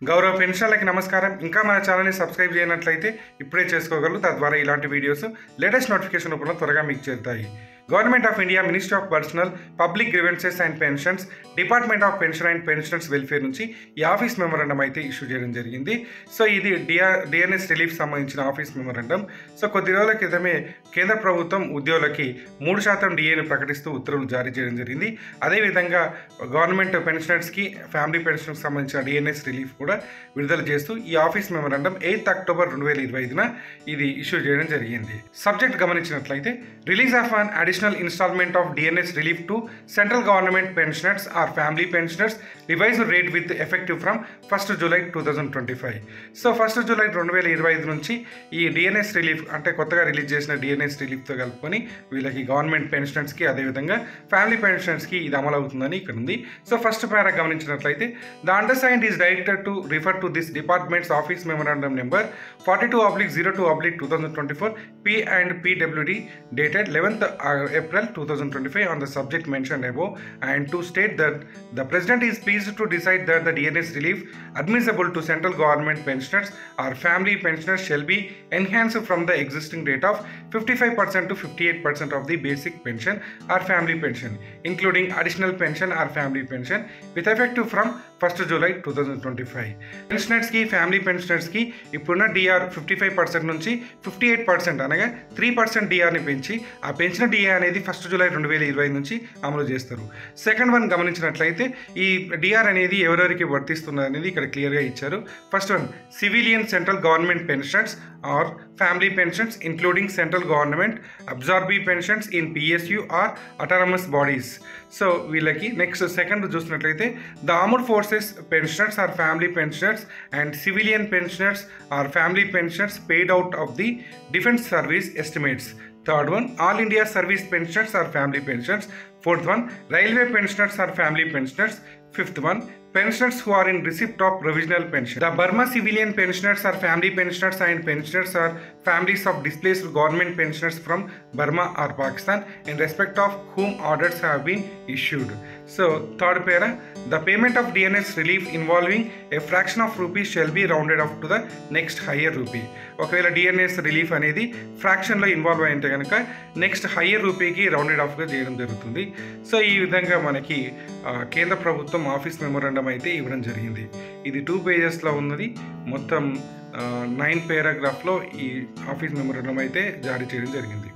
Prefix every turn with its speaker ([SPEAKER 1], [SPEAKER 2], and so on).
[SPEAKER 1] గౌరవ పెన్షన్లకి నమస్కారం. ఇంకా మన ఛానల్ని సబ్స్క్రైబ్ చేయనట్లయితే ఇప్పుడే చేసుకోగలరు. తద్వారా ఇలాంటి వీడియోస్ లేటెస్ట్ నోటిఫికేషన్ రూపంలో త్వరగా మీకు చేరుతాయి. Government of India, ministry of personal public grievances and pensions, department of pension and pensioners welfare నుంచి ఈ ఆఫీస్ మెమోరాండం అయితే ఇష్యూ చేయడం జరిగింది. సో ఇది డిఎన్ఎస్ రిలీఫ్ సంబంధించిన ఆఫీస్ మెమోరాండం. సో కొద్ది రోజుల క్రితమే కేంద్ర ప్రభుత్వం ఉద్యోగులకి 3% డిఏని ప్రకటిస్తూ ఉత్తర్వులు జారీ చేయడం జరిగింది. అదేవిధంగా గవర్నమెంట్ పెన్షనర్స్కి, ఫ్యామిలీ పెన్షన్కి సంబంధించిన డిఎన్ఎస్ రిలీఫ్ కూడా విడుదల చేస్తూ ఈ ఆఫీస్ మెమోరాండం 8 అక్టోబర్ 2025న ఇది ఇష్యూ చేయడం జరిగింది. సబ్జెక్ట్ గమనించినట్లయితే, release of an additional instalment of DNS relief to central government pensioners or family pensioners revised rate with effective from 1 July 2025. So 1 July 2025 నుంచి ఈ డిఎన్ఎస్ రిలీఫ్ అంటే కొత్తగా రిలీజ్ చేసిన DNS రిలీఫ్తో కలుపుకొని వీళ్ళకి గవర్నమెంట్ పెన్షనర్స్కి, అదేవిధంగా ఫ్యామిలీ పెన్షనర్స్కి ఇది అమలు అవుతుందని ఇక్కడ ఉంది. సో ఫస్ట్ పారా గమనించినట్లయితే, the undersigned is directed to refer to this department's office memorandum number 42/02/2024 P and PWD dated 11th April 2025 on the subject mentioned above, and to state that the President is pleased to decide that the DNS relief admissible to central government pensioners or family pensioners shall be enhanced from the existing rate of 55% to 58% of the basic pension or family pension, including additional pension or family pension, with effective from 1 July 2025. Pensioners కి, family pensioners కి ఇప్పుడున్న DR 55% నుంచి 58% అనగా 3% డిఆర్ని పెంచి ఆ పెంచిన DR అనేది 1 July 2025 నుంచి అమలు చేస్తారు. సెకండ్ వన్ గమనించినట్లయితే, ఈ డిఆర్ అనేది ఎవరెవరికి వర్తిస్తున్నది అనేది ఇక్కడ క్లియర్గా ఇచ్చారు. First one, civilian central government pensions or family pensions including central government absorbee pensions in PSU or autonomous bodies. So వీళ్ళకి నెక్స్ట్ సెకండ్ చూసినట్లయితే, the armed forces pensioners or family pensioners and civilian pensioners or family pensioners paid out of the defence service estimates. Third one, all India service pensioners or family pensioners. Fourth one, railway pensioners or family pensioners. Fifth one, pensioners who are in receipt of provisional pension. The Burma civilian pensioners or family pensioners and pensioners or families of displaced government pensioners from Burma or Pakistan, in respect of whom orders have been issued. So third para, the payment of DNS relief involving a fraction of rupees shall be rounded off to the next higher rupee. ఒకవేళ DNS relief అనేది ఫ్రాక్షన్లో involve అయితే కనుక next higher రూపీకి rounded ఆఫ్గా చేయడం జరుగుతుంది. So ఈ విధంగా మనకి కేంద్ర ప్రభుత్వం ఆఫీస్ మెమోరాండం అయితే ఇవ్వడం జరిగింది. ఇది 2 పేజెస్లో ఉన్నది. మొత్తం 9 పారాగ్రాఫ్లో ఈ ఆఫీస్ మెమోరాండం అయితే జారీ చేయడం జరిగింది.